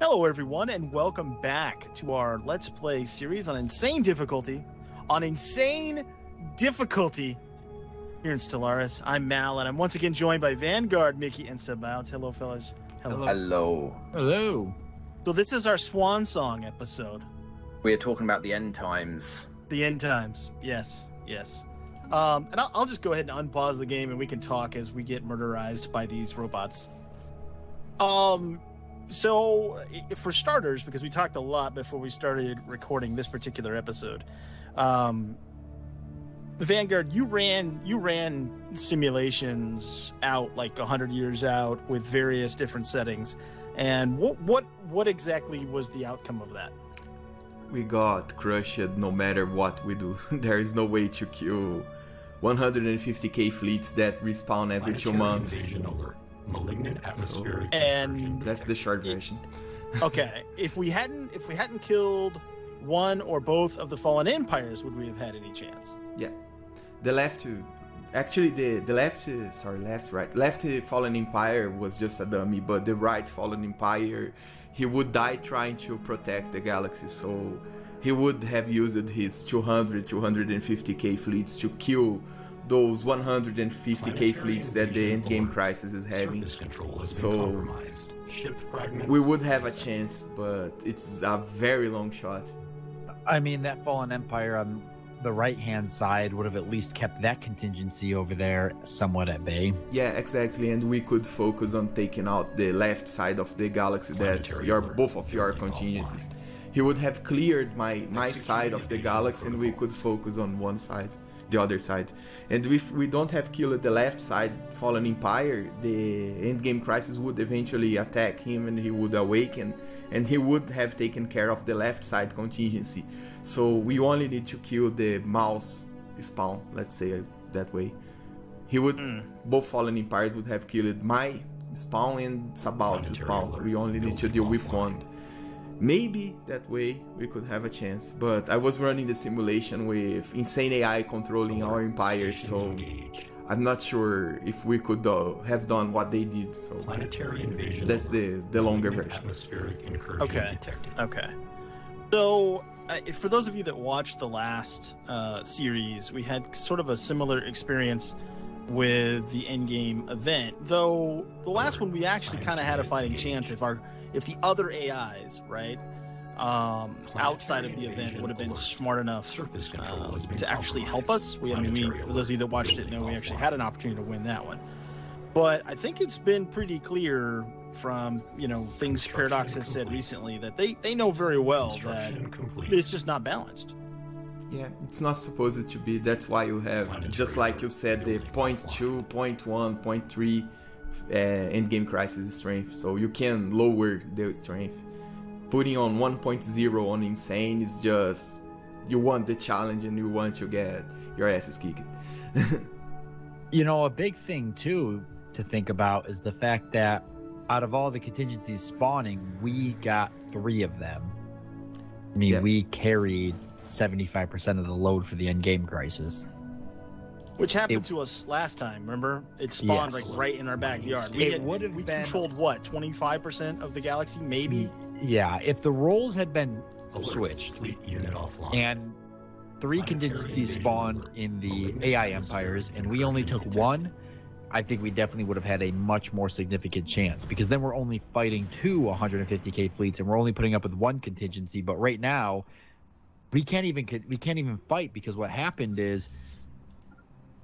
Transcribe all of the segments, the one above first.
Hello, everyone, and welcome back to our Let's Play series on Insane Difficulty. Here in Stellaris. I'm Mal, and I'm once again joined by Vanguard, Mickey, and Sabout. Hello, fellas. Hello. So this is our swan song episode. We are talking about the end times. The end times. Yes. And I'll just go ahead and unpause the game, and we can talk as we get murderized by these robots. So, for starters, because we talked a lot before we started recording this particular episode, Vanguard, you ran simulations out like 100 years out with various different settings, and what exactly was the outcome of that? We got crushed no matter what we do. There is no way to kill 150k fleets that respawn every 2 months. Malignant atmospheric And that's the short version. Okay, if we hadn't killed one or both of the fallen empires, would we have had any chance? Yeah, the left fallen empire was just a dummy, but the right fallen empire, he would die trying to protect the galaxy, so he would have used his 250k fleets to kill those 150k fleets that the endgame crisis is having. So we would have a chance, but it's a very long shot. I mean, that fallen empire on the right-hand side would have at least kept that contingency over there somewhat at bay. Yeah, exactly, and we could focus on taking out the left side of the galaxy. That's both of your contingencies. He would have cleared my side of the galaxy, and we could focus on the other side. And if we don't have killed the left side fallen empire, the endgame crisis would eventually attack him, and he would awaken, and he would have taken care of the left side contingency. So we only need to kill the mouse spawn, let's say it that way. He would both fallen empires would have killed my spawn and Sabaut's spawn. We only need to deal with one. Maybe that way we could have a chance, but I was running the simulation with insane AI controlling our empires, so I'm not sure if we could have done what they did. So that's the longer version. Okay. So for those of you that watched the last series, we had sort of a similar experience with the endgame event, though the last one we actually kind of had a fighting chance if the other AIs, right, outside of the event would have been smart enough to actually help us. For those of you that watched it, know we actually had an opportunity to win that one. But I think it's been pretty clear from things Paradox has said recently that they know very well that it's just not balanced. Yeah, it's not supposed to be. That's why you have, just like you said, the 0.2, 0.1, 0.3 endgame crisis strength, so you can lower the strength. Putting on 1.0 on insane is just, you want the challenge and you want to get your asses kicked. A big thing too to think about is the fact that out of all the contingencies spawning, we got 3 of them. I mean, we carried 75% of the load for the endgame crisis. Which happened to us last time, remember? It spawned like right in our backyard. We controlled what, 25% of the galaxy, maybe? Yeah, if the roles had been switched and 3 contingencies spawned in the AI empires and we only took 1, I think we definitely would have had a much more significant chance, because then we're only fighting 2 150k fleets and we're only putting up with 1 contingency. But right now, we can't even fight, because what happened is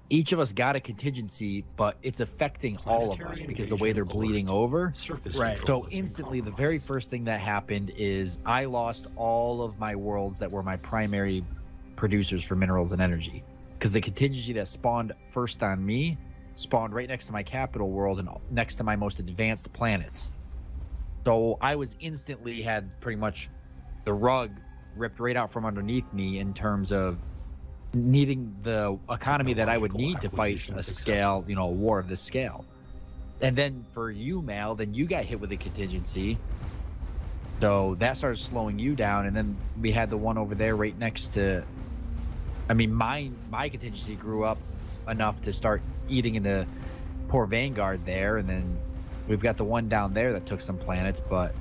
each of us got a contingency, but it's affecting all of us because the way they're bleeding over. Right. So instantly, the very first thing that happened is I lost all of my worlds that were my primary producers for minerals and energy, because the contingency that spawned first on me spawned right next to my capital world and next to my most advanced planets. So I was instantly had pretty much the rug ripped right out from underneath me in terms of needing the economy that I would need to fight a war of this scale. And then for you, Mal, then you got hit with a contingency, so that started slowing you down. And then we had the one over there right next to, my contingency grew up enough to start eating into poor Vanguard there, and then we've got the one down there that took some planets. But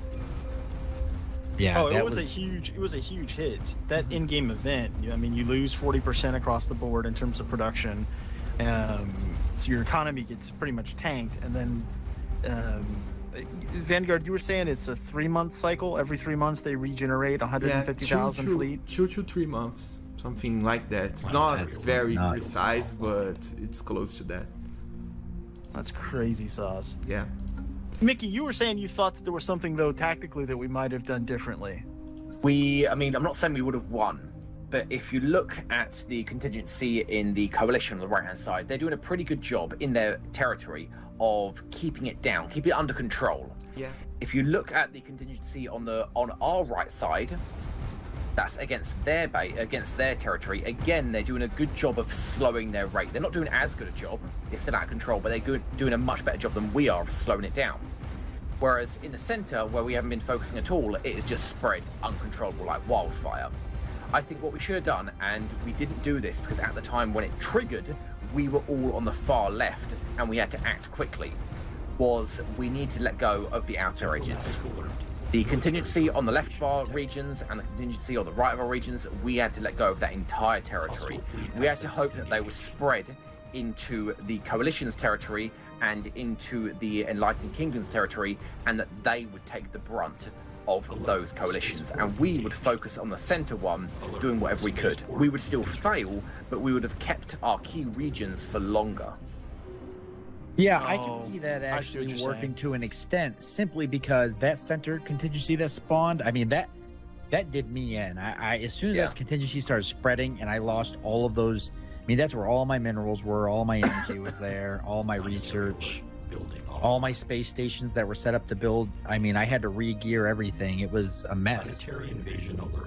Yeah, Oh, it was a huge hit. That in-game event. I mean, you lose 40% across the board in terms of production, so your economy gets pretty much tanked. And then, Vanguard, you were saying it's a 3-month cycle. Every 3 months they regenerate 150,000 fleet. 2 to 3 months, something like that. It's not very precise, but it's close to that. That's crazy sauce. Yeah. Mickey, you were saying you thought that there was something, though, tactically that we might have done differently. I mean, I'm not saying we would have won, but if you look at the contingency in the coalition on the right-hand side, they're doing a pretty good job in their territory of keeping it down, keeping it under control. Yeah. If you look at the contingency on our right side, that's against their territory. Again, they're doing a good job of slowing their rate. They're not doing as good a job. It's still out of control, but they're doing a much better job than we are of slowing it down. Whereas in the center, where we haven't been focusing at all, it is just spread uncontrollable like wildfire. I think what we should have done, and we didn't do this because at the time when it triggered, we were all on the far left and we had to act quickly, was we need to let go of the outer edges. The contingency on the left of our regions and the contingency on the right of our regions, we had to let go of that entire territory. We had to hope that they were spread into the coalition's territory and into the Enlightened Kingdom's territory, and that they would take the brunt of those coalitions, and we would focus on the center one, doing whatever we could. We would still fail, but we would have kept our key regions for longer. Yeah, I can see that actually working to an extent, simply because that center contingency that spawned, I mean, that did me in. I as soon as that contingency started spreading and I lost all of those, I mean, that's where all my minerals were, all my energy was there, all my research, all my space stations that were set up to build. I mean, I had to re-gear everything. It was a mess.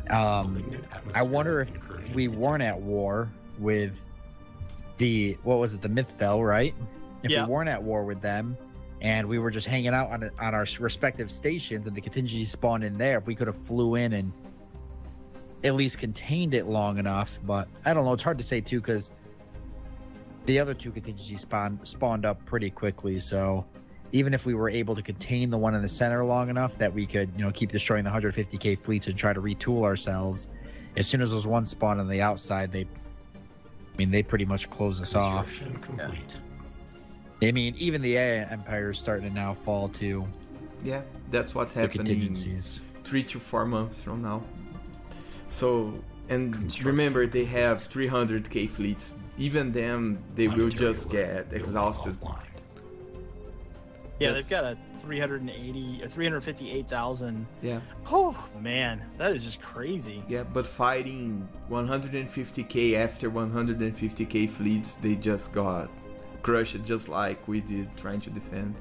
I wonder if we weren't at war with the, what was it, the Mythfell, right? If we weren't at war with them and we were just hanging out on our respective stations and the contingency spawned in there, if we could have flew in and at least contained it long enough. But I don't know, it's hard to say too, because the other two contingencies spawned up pretty quickly. So even if we were able to contain the one in the center long enough that we could, you know, keep destroying the 150k fleets and try to retool ourselves, as soon as those ones spawned on the outside, they pretty much close us off. I mean, even the AI Empire is starting to now fall too. Yeah, that's what's happening 3 to 4 months from now. So, and remember, they have 300k fleets. Even them, they will just get exhausted. Yeah, they've got a 380 or 358,000. Yeah. Oh man, that is just crazy. Yeah, but fighting 150k after 150k fleets, they just got crushed, just like we did trying to defend.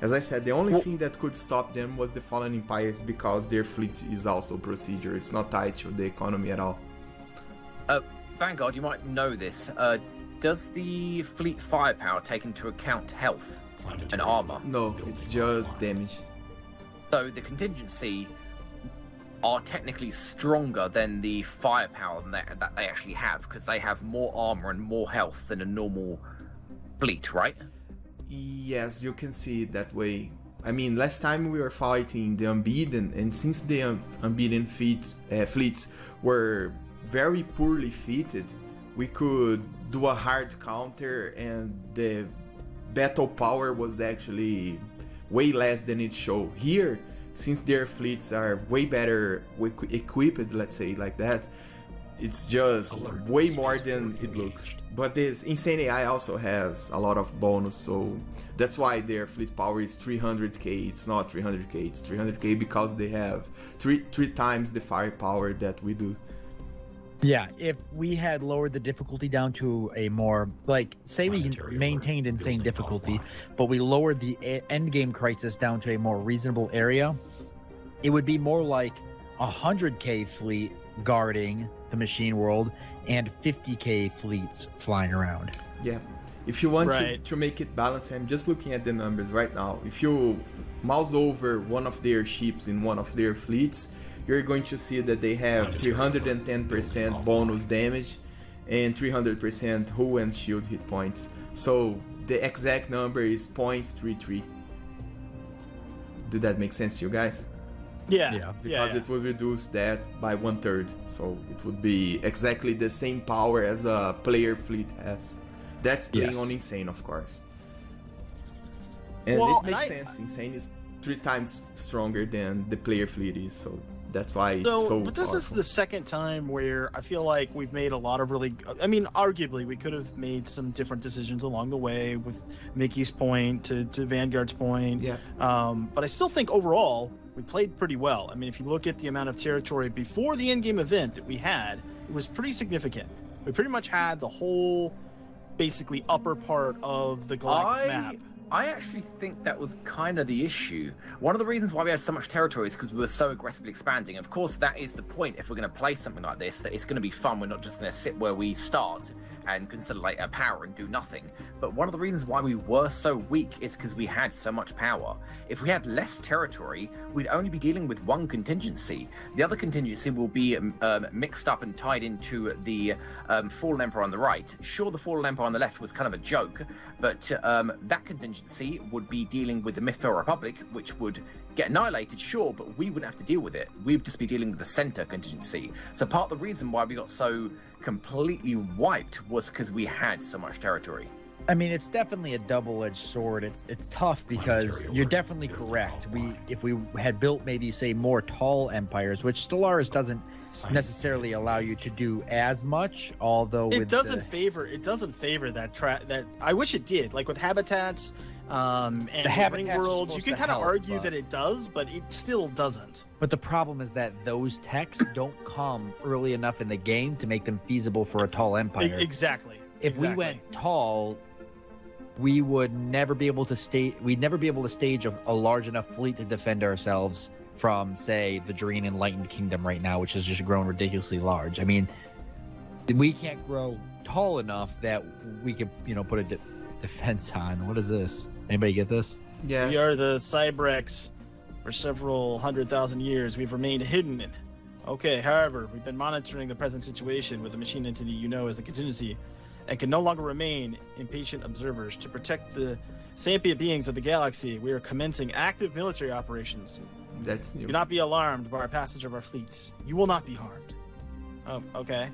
As I said, the only thing that could stop them was the Fallen Empires, because their fleet is also procedure. It's not tied to the economy at all. Vanguard, you might know this. Does the fleet firepower take into account health and armor? No, it's just damage. So the contingency are technically stronger than the firepower that they actually have, because they have more armor and more health than a normal fleet, right? Yes, you can see it that way. I mean, last time we were fighting the Unbeaten, and since the Unbeaten fleets were very poorly fitted, we could do a hard counter, and the battle power was actually way less than it showed. Here, since their fleets are way better equipped, let's say like that, it's just way more than it looks. But this Insane AI also has a lot of bonus, so that's why their fleet power is 300k. It's not 300k, it's 300k because they have three times the firepower that we do. Yeah, if we had lowered the difficulty down to a more, like, say we maintained insane difficulty, but we lowered the endgame crisis down to a more reasonable area, it would be more like 100k fleet guarding the machine world and 50k fleets flying around. Yeah, if you want to make it balanced, I'm just looking at the numbers right now. If you mouse over one of their ships in one of their fleets, you're going to see that they have 310% bonus damage and 300% hull and shield hit points. So the exact number is 0.33. Did that make sense to you guys? Yeah. because it would reduce that by 1/3, so it would be exactly the same power as a player fleet has. That's playing on Insane, of course. And Well, it makes sense. Insane is 3 times stronger than the player fleet is, so that's why it's so But this is powerful. the second time where I feel like we've made a lot of really... I mean, arguably, we could have made some different decisions along the way with Mickey's point to Vanguard's point. Yeah. But I still think overall, we played pretty well. I mean, if you look at the amount of territory before the endgame event that we had, it was pretty significant. We pretty much had the whole, basically, upper part of the galactic map. I actually think that was kind of the issue. One of the reasons why we had so much territory is because we were so aggressively expanding. Of course, that is the point. If we're going to play something like this, that it's going to be fun. We're not just going to sit where we start and consolidate our power and do nothing. But one of the reasons why we were so weak is because we had so much power. If we had less territory, we'd only be dealing with one contingency. The other contingency will be mixed up and tied into the Fallen Emperor on the right. Sure, the Fallen Emperor on the left was kind of a joke, but that contingency would be dealing with the Mytho Republic, which would get annihilated, sure, but we wouldn't have to deal with it. We'd just be dealing with the center contingency. So part of the reason why we got so completely wiped was because we had so much territory. I mean, it's definitely a double-edged sword. It's tough because you're definitely correct. If we had built maybe say more tall empires, which Stellaris doesn't necessarily allow you to do as much, although It doesn't favor that I wish it did, like with habitats and The habitats ring are worlds. You supposed can to kind of help, argue but- that it does, but it still doesn't. But the problem is that those techs don't come early enough in the game to make them feasible for a tall empire. Exactly. If we went tall, we would never be able to we'd never be able to stage a large enough fleet to defend ourselves from, say, the Doreen Enlightened Kingdom right now, which has just grown ridiculously large. I mean, we can't grow tall enough that we could, put a defense on. What is this? Anybody get this? Yes. We are the Cybrex. For several 100,000 years, we've remained hidden. Okay, however, we've been monitoring the present situation with the machine entity you know as the contingency, and can no longer remain impatient observers. To protect the sapient beings of the galaxy, we are commencing active military operations. That's new. Do not be alarmed by our passage of our fleets. You will not be harmed. Oh, okay.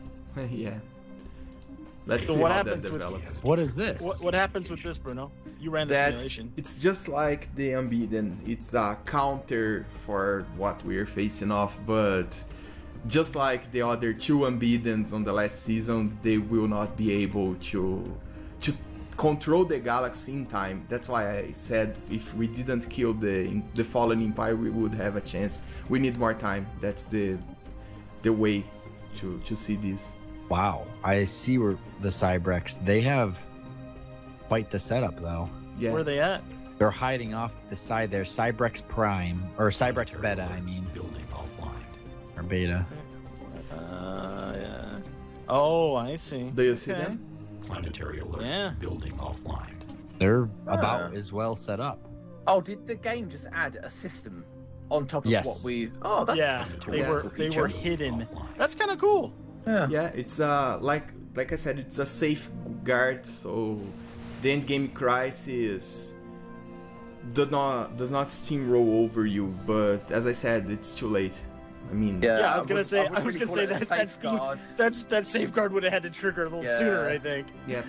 Yeah. Let's So see what how that happens with- develops. What is this? What happens with this, Bruno? You ran the simulation. It's just like the Unbeaten. It's a counter for what we're facing off, but just like the other 2 Unbeatens on the last season, they will not be able to control the galaxy in time. That's why I said if we didn't kill the Fallen Empire, we would have a chance. We need more time. That's the way to see this. Wow, I see where the Cybrex, they have quite the setup though. Yeah. Where are they at? They're hiding off to the side there. Cybrex Prime, or Cybrex Beta, I mean, Building offline. or Beta. Yeah. Oh, I see. Do you see Okay. them? Planetary alert. Yeah. Building offline. They're about as well set up. Oh, did the game just add a system on top of Yes. what we... Oh, that's Yeah, that's a cool they were feature. hidden. Offline. That's kind of cool. Yeah. Yeah, it's like I said, it's a safeguard, so the endgame crisis does not steamroll over you. But as I said, it's too late. I mean, Yeah, I was gonna say wouldn't really call it a safeguard. that safeguard would have had to trigger a little Yeah. sooner, I think. yeah.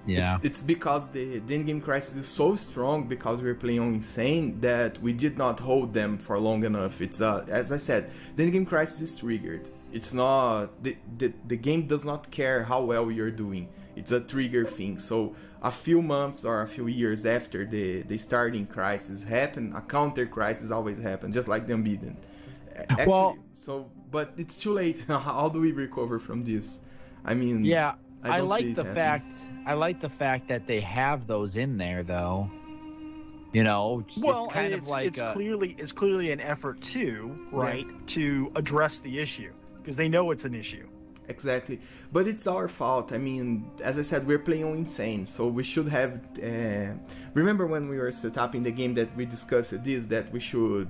Yeah. It's because the endgame crisis is so strong because we're playing on Insane that we did not hold them for long enough. It's as I said, the endgame crisis is triggered. It's not the game does not care how well you're doing. It's a trigger thing. So a few months or a few years after the starting crisis happen, a counter crisis always happen, just like the Unbeaten. Actually, but it's too late. How do we recover from this? I mean, Yeah, I I don't see like it the happening. fact that they have those in there though. It's kind of like it's clearly an effort too, right, to address the issue because they know it's an issue. Exactly, but it's our fault. I mean, as I said, we're playing on Insane, so we should have. Remember when we were set up in the game that we discussed this, that we should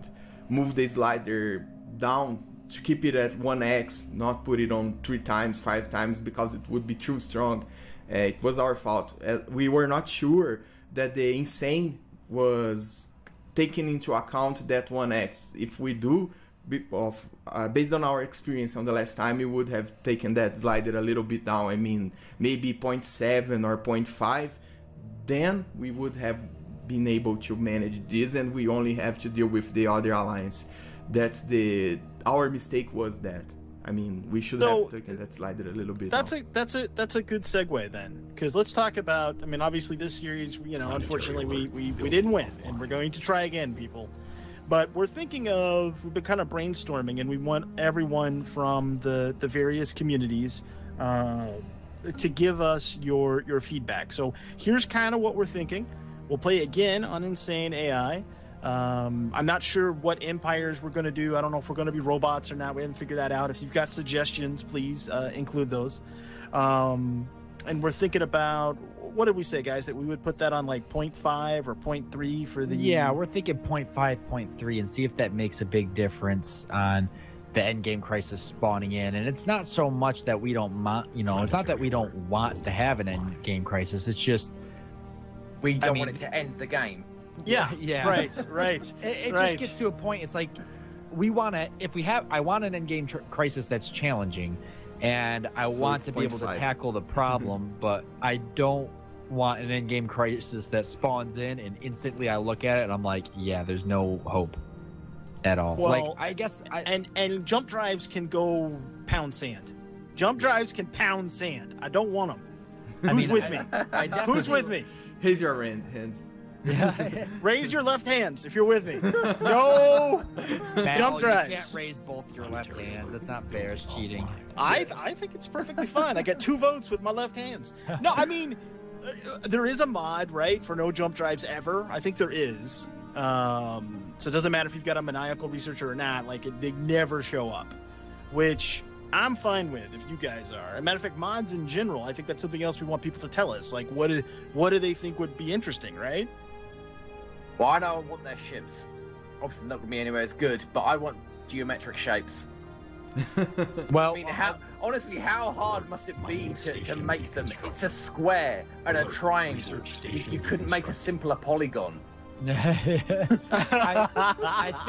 move the slider down to keep it at 1x, not put it on 3 times, 5 times, because it would be too strong. It was our fault. We were not sure that the Insane was taking into account that 1x. If we do, based on our experience on the last time, we would have taken that slider a little bit down. I mean, maybe 0.7 or 0.5. Then we would have been able to manage this, and we only have to deal with the other alliance. Our mistake was that. I mean, we should have taken that slider a little bit. That's a good segue then, because let's talk about. I mean, obviously this series, unfortunately we didn't win, and we're going to try again, people. But we're thinking of, we've been kind of brainstorming, and we want everyone from the various communities to give us your feedback. So here's kind of what we're thinking. We'll play again on Insane AI. I'm not sure what empires we're going to do. I don't know if we're going to be robots or not. We haven't figured that out. If you've got suggestions, please include those. And we're thinking about, what did we say, guys? That we would put that on like 0.5 or 0.3 for the... Yeah, we're thinking 0.5, 0.3, and see if that makes a big difference on the endgame crisis spawning in. And it's not so much that we don't it's not that we don't want to have an endgame crisis. It's just... We don't want it to end the game. Yeah. Right. It just gets to a point. It's like I want an endgame crisis that's challenging, and I want to be able to tackle the problem, but I don't want an endgame crisis that spawns in and instantly I look at it and I'm like, yeah, there's no hope at all. Well, like, I guess and jump drives can go pound sand. Jump drives can pound sand. I don't want them. Who's with me? Who's with me? Raise your hands. Yeah. Raise your left hands if you're with me. No jump drives. You can't raise both your left hands. That's not fair. It's cheating. I think it's perfectly fine. I get 2 votes with my left hands. No, I mean, there is a mod, right, for no jump drives ever. I think there is. So it doesn't matter if you've got a maniacal researcher or not. Like, they never show up, which I'm fine with if you guys are. As a matter of fact, mods in general, I think that's something else we want people to tell us. Like, what do they think would be interesting, right? Well, I know I want their ships. Obviously not going to be anywhere as good, but I want geometric shapes. Well, I mean, how hard must it be to make them? It's a square and a triangle. You couldn't make a simpler polygon. I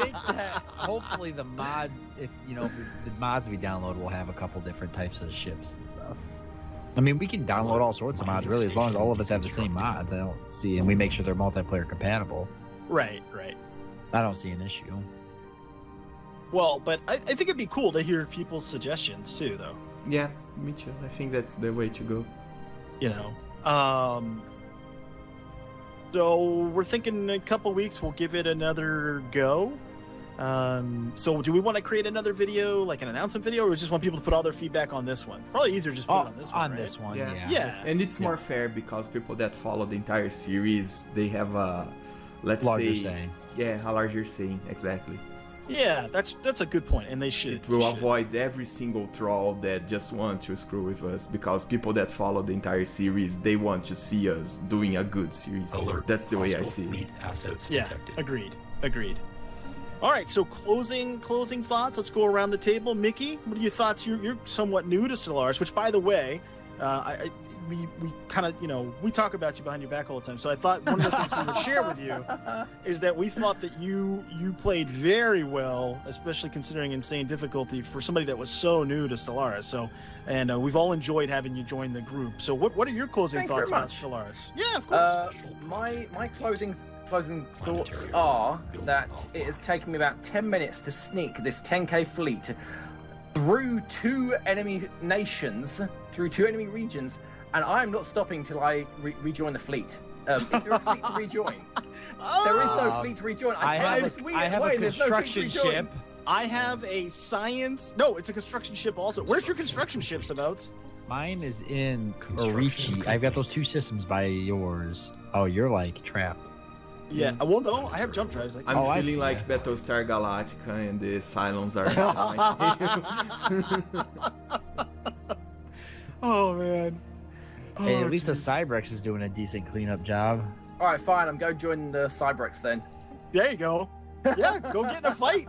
think that hopefully the mod, the mods we download will have a couple different types of ships and stuff. I mean, we can download all sorts of mods, really, as long as all of us have the same mods. I don't see, and we make sure they're multiplayer compatible. Right. I don't see an issue. Well, but I think it'd be cool to hear people's suggestions too, though. Yeah, me too. I think that's the way to go. So we're thinking in a couple weeks we'll give it another go. So do we want to create another video, like an announcement video, or we just want people to put all their feedback on this one? Probably easier just put it on this one. On this one, yeah. And it's more fair because people that follow the entire series, they have a, larger say. Yeah, a larger say, exactly. Yeah, that's a good point, and they should. It will avoid every single troll that just want to screw with us, because people that follow the entire series, they want to see us doing a good series. Alert. That's the way I see it. Yeah, agreed. All right, so closing thoughts. Let's go around the table. Mickey, what are your thoughts? You're somewhat new to Stellaris, which, by the way, we kind of, we talk about you behind your back all the time. So I thought one of the things we would share with you is that we thought that you played very well, especially considering insane difficulty for somebody that was so new to Stellaris. So, and we've all enjoyed having you join the group. So what are your closing thoughts about Stellaris? Yeah, of course. My closing thoughts are that it has taken me about 10 minutes to sneak this 10k fleet through 2 enemy nations, through 2 enemy regions, and I'm not stopping till I rejoin the fleet. Is there a fleet to rejoin? There is no fleet to rejoin. I have a construction ship. I have a science... No, it's a construction ship also. Where's your construction ships about? Mine is in Orichi. I've got those 2 systems by yours. Oh, you're like trapped. Yeah, well, no, I have jump drives. I'm feeling like Battlestar Galactica and the Cylons are Oh, man. Hey, at least the Cybrex is doing a decent cleanup job. All right, fine. I'm going to join the Cybrex then. There you go. Yeah, go get in a fight.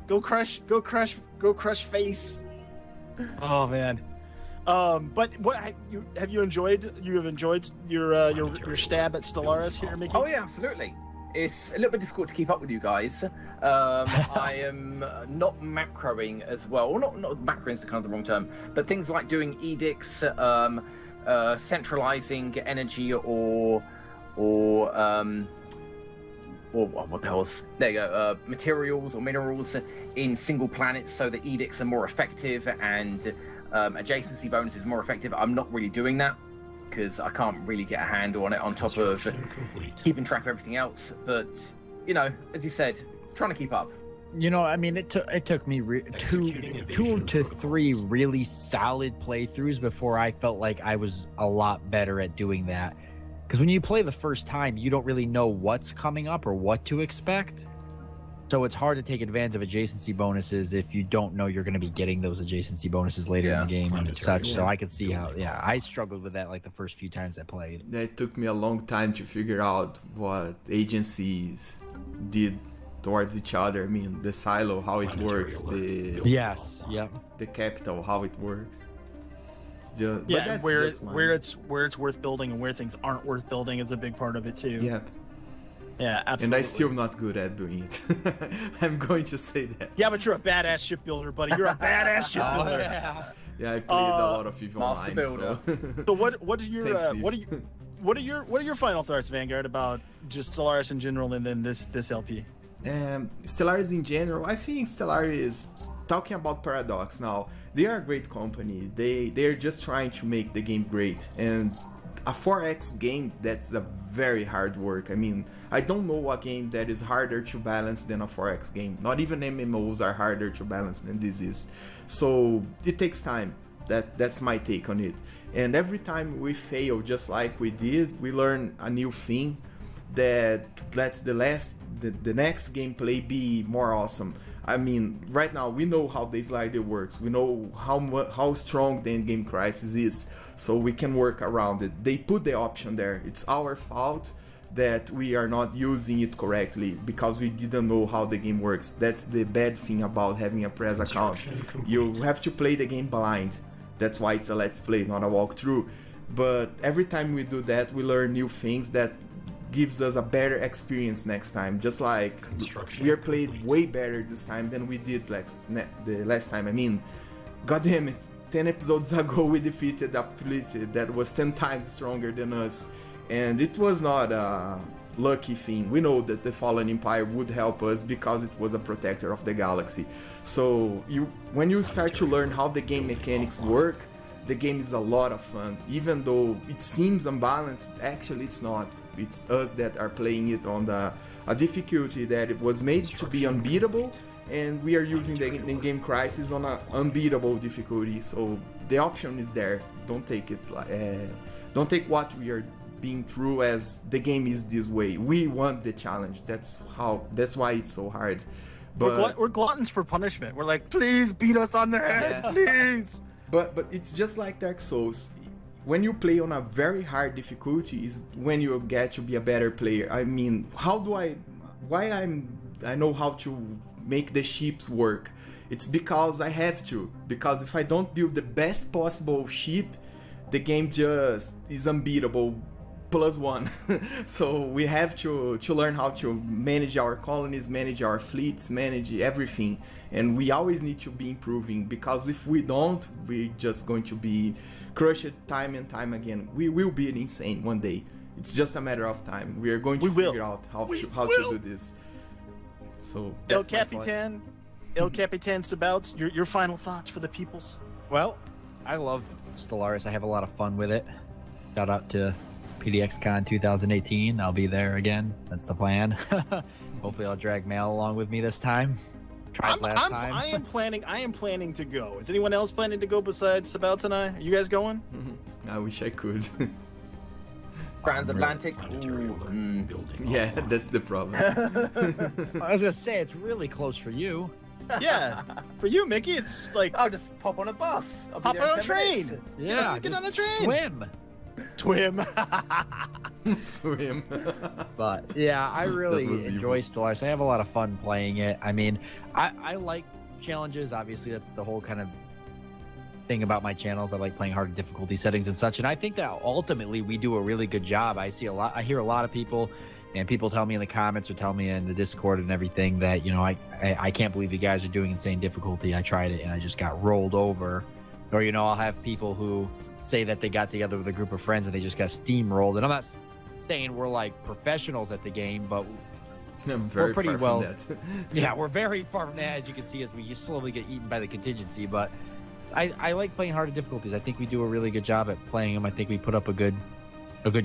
Go crush face. Oh, man. But what have you enjoyed? You have enjoyed your stab at Stellaris here, Mickey? Oh yeah, absolutely. It's a little bit difficult to keep up with you guys. I am not macroing as well. Or not macroing is kind of the wrong term, but things like doing edicts, centralizing energy or what the hell's there you go, materials or minerals in single planets so that edicts are more effective and adjacency bonus is more effective. I'm not really doing that because I can't really get a handle on it on top of keeping track of everything else. But, you know, as you said, trying to keep up. You know, I mean, it took me two to three really solid playthroughs before I felt like I was a lot better at doing that. Because when you play the first time, you don't really know what's coming up or what to expect. So it's hard to take advantage of adjacency bonuses if you don't know you're going to be getting those adjacency bonuses later in the game and such. So I could see how, I struggled with that like the first few times I played. It took me a long time to figure out what agencies did towards each other. I mean, the silo, how it works, the capital, how it works. Just, yeah, where it's worth building and where things aren't worth building is a big part of it too. Yep. Yeah, absolutely. And I'm still not good at doing it. I'm going to say that. Yeah, but you're a badass shipbuilder, buddy. You're a badass shipbuilder. Yeah, I played a lot of EVE Online. Builder. So what are your final thoughts, Vanguard, about just Stellaris in general and then this LP? Stellaris in general, I think Stellaris, talking about Paradox now, they are a great company. They're just trying to make the game great, and a 4X game, that's a very hard work. I mean, I don't know a game that is harder to balance than a 4X game. Not even MMOs are harder to balance than this is. So it takes time. That's my take on it. And every time we fail, just like we did, we learn a new thing that lets the next gameplay be more awesome. I mean, right now we know how the slider works. We know how strong the endgame crisis is, so we can work around it. They put the option there. It's our fault that we are not using it correctly because we didn't know how the game works. That's the bad thing about having a press account. You have to play the game blind. That's why it's a let's play, not a walkthrough. But every time we do that, we learn new things that gives us a better experience next time. Just like we are played way better this time than we did the last time. I mean, goddamn it, 10 episodes ago we defeated a fleet that was 10 times stronger than us, and it was not a lucky thing. We know that the Fallen Empire would help us because it was a protector of the galaxy. So when you start to learn how the game mechanics work, the game is a lot of fun. Even though it seems unbalanced, actually it's not. It's us that are playing it on a difficulty that it was made to be unbeatable, and we are using the in-game crisis on an unbeatable difficulty. So the option is there. Don't take it. Don't take what we are being through as the game is this way. We want the challenge. That's why it's so hard. But we're gluttons for punishment. We're like, please beat us on the head, please. But it's just like Dark Souls. When you play on a very hard difficulty is when you get to be a better player. I mean, I know how to make the ships work. It's because I have to. Because if I don't build the best possible ship, the game just is unbeatable +1. So we have to learn how to manage our colonies, manage our fleets, manage everything. And we always need to be improving, because if we don't, we're just going to be crushed time and time again. We will be insane one day. It's just a matter of time. We are going to figure out how to do this. So El Capitan Sabouts, your final thoughts for the peoples? Well, I love Stellaris. I have a lot of fun with it. Shout out to PDXCon 2018. I'll be there again. That's the plan. Hopefully I'll drag Mal along with me this time. Tried last time. I am planning to go. Is anyone else planning to go besides Sabouts and I? Are you guys going? I wish I could. Transatlantic. Yeah, that's the problem. I was gonna say, it's really close for you. Yeah, for you, Mickey, it's like I'll just pop on a bus. Hop on a train. Minutes. Yeah, get on a train. Swim. Swim. But yeah, I really enjoy Stellaris. I have a lot of fun playing it. I mean, I like challenges. Obviously, that's the whole kind of thing about my channels. I like playing hard difficulty settings and such. And I think that ultimately we do a really good job. I hear a lot of people And people tell me in the comments or tell me in the Discord and everything that, you know, I can't believe you guys are doing insane difficulty. I tried it and I just got rolled over. Or, you know, I'll have people who say that they got together with a group of friends and they just got steamrolled. And I'm not saying we're like professionals at the game, but we're pretty well. Yeah, we're very far from that, as you can see, as we slowly get eaten by the contingency. But I like playing harder difficulties. I think we do a really good job at playing them. I think we put up a good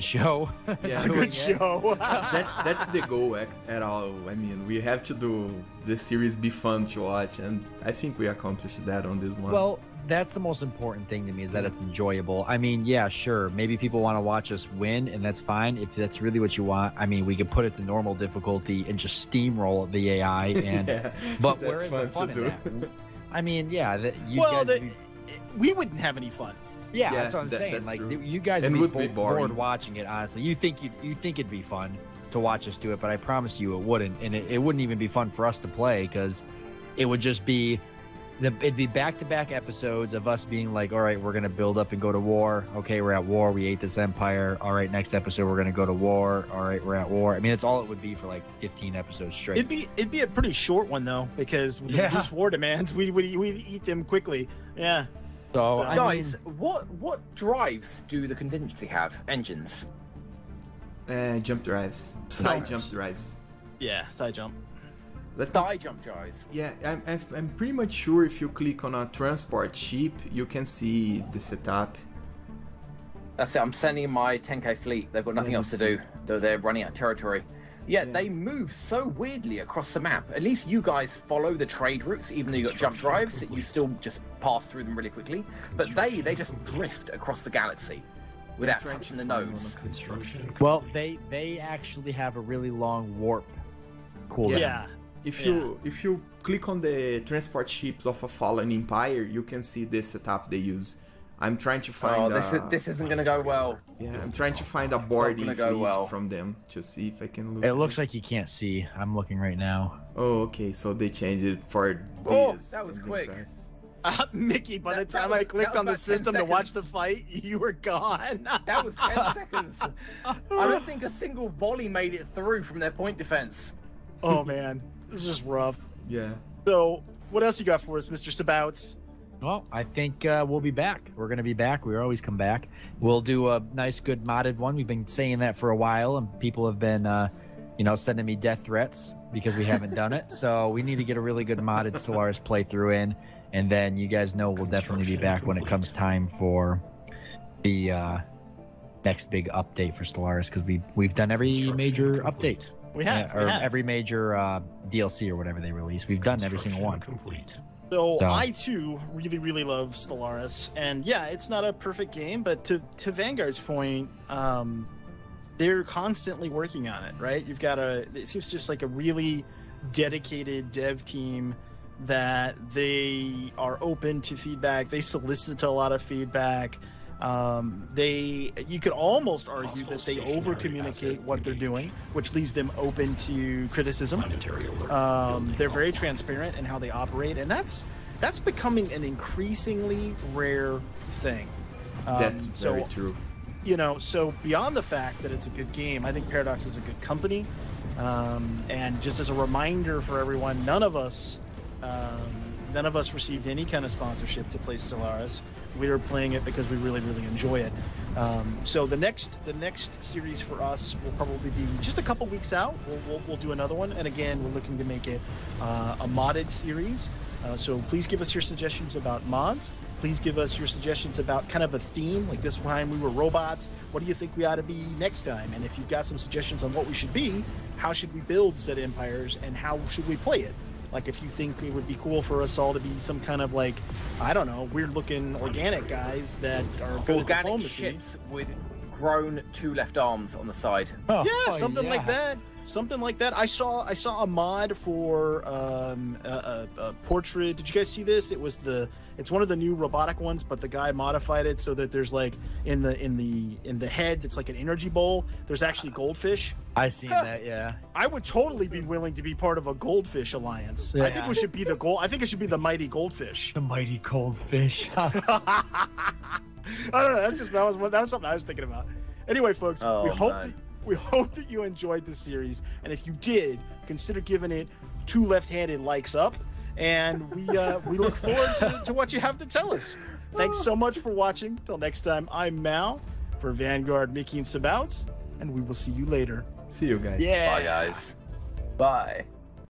show. Yeah, A good show. that's the goal at all. I mean, we have to do the series be fun to watch, and I think we accomplished that on this one. Well, that's the most important thing to me, is that it's enjoyable. I mean, yeah, sure, maybe people want to watch us win, and that's fine. If that's really what you want, I mean, we could put it to normal difficulty and just steamroll the AI. And yeah, but that's where is the fun in that? I mean, yeah, we wouldn't have any fun. Yeah, that's what I'm saying. that's Like, true. you guys And would would be be boring. bored watching it. Honestly, you think it'd be fun to watch us do it, but I promise you it wouldn't, and it wouldn't even be fun for us to play, because it would just be it'd be back-to-back episodes of us being like, all right, we're gonna build up and go to war. Okay, we're at war. We ate this empire. All right, next episode we're gonna go to war. All right, we're at war. I mean, it's all it would be for like 15 episodes straight. It'd be a pretty short one though, because with the reduced war demands, we'd eat them quickly. Yeah. So Guys, what drives do the contingency have? Engines. Jump drives, side jump drives. Yeah, side jump. Side jump drives. Yeah, I'm pretty much sure if you click on a transport ship, you can see the setup. That's it. I'm sending my 10k fleet. They've got nothing else to do. They're running out of territory. Yeah, they move so weirdly across the map. At least you guys follow the trade routes, even though you got jump drives. You still just pass through them really quickly. But they just drift across the galaxy without touching the nose. well, they actually have a really long warp cooldown. Yeah. If you click on the transport ships of a fallen empire, you can see the setup they use. I'm trying to find. This isn't gonna go well. Yeah, I'm trying to find a boarding Not gonna go fleet well. from them to see if I can look. It looks like you can't see. I'm looking right now. Oh, okay. So they changed it for Oh, this. that was and quick. prices. Mickey, by the That time was- I clicked that on the was about 10 system to watch the seconds. fight, you were gone. That was 10 seconds. I don't think a single volley made it through from their point defense. Oh man, this is just rough. Yeah. So, what else you got for us, Mr. Sabouts? Well, I think we'll be back. We're going to be back. We always come back. We'll do a nice, good modded one. We've been saying that for a while, and people have been, sending me death threats because we haven't done it. So we need to get a really good modded Stellaris playthrough in, and then you guys know we'll definitely be back when it comes time for the next big update for Stellaris, because we've done every major update. We have. Every major DLC or whatever they release. We've done every single one. Complete. So So- I too really love Stellaris, and yeah, it's not a perfect game, but to Vanguard's point, they're constantly working on it, right? You've got it seems just like a really dedicated dev team that they are open to feedback. They solicit a lot of feedback. You could almost argue that they over communicate what they're doing, which leaves them open to criticism. They're very transparent in how they operate, and that's becoming an increasingly rare thing. That's very true. So beyond the fact that it's a good game, I think Paradox is a good company. And just as a reminder for everyone, none of us received any kind of sponsorship to play Stellaris. We are playing it because we really enjoy it. So the next series for us will probably be just a couple weeks out. We'll do another one, and again, we're looking to make it a modded series. So please give us your suggestions about mods. Please give us your suggestions about kind of a theme. Like this time we were robots. What do you think we ought to be next time? And if you've got some suggestions on what we should be, how should we build Zed Empires, and how should we play it? Like if you think it would be cool for us all to be some kind of like, I don't know, weird looking organic guys that are good at Organic diplomacy. ships with grown 2 left arms on the side. Oh, Yeah, something yeah. like that. Something like that. I saw a mod for a portrait. Did you guys see this? It's one of the new robotic ones, but the guy modified it so that there's like in the head, it's like an energy bowl. There's actually goldfish. I seen that, yeah. I would totally be willing to be part of a goldfish alliance. I think Yeah. we should be I think it should be the mighty goldfish. The mighty cold fish. I don't know. That was something I was thinking about. Anyway, folks, Oh, we hope man. We hope that you enjoyed the series, and if you did, consider giving it 2 left-handed likes up. And we look forward to what you have to tell us. Thanks so much for watching. Till next time, I'm Mal for Vanguard, Mickey, and Sabouts, and we will see you later. See you guys. Yeah. Bye, guys. Bye.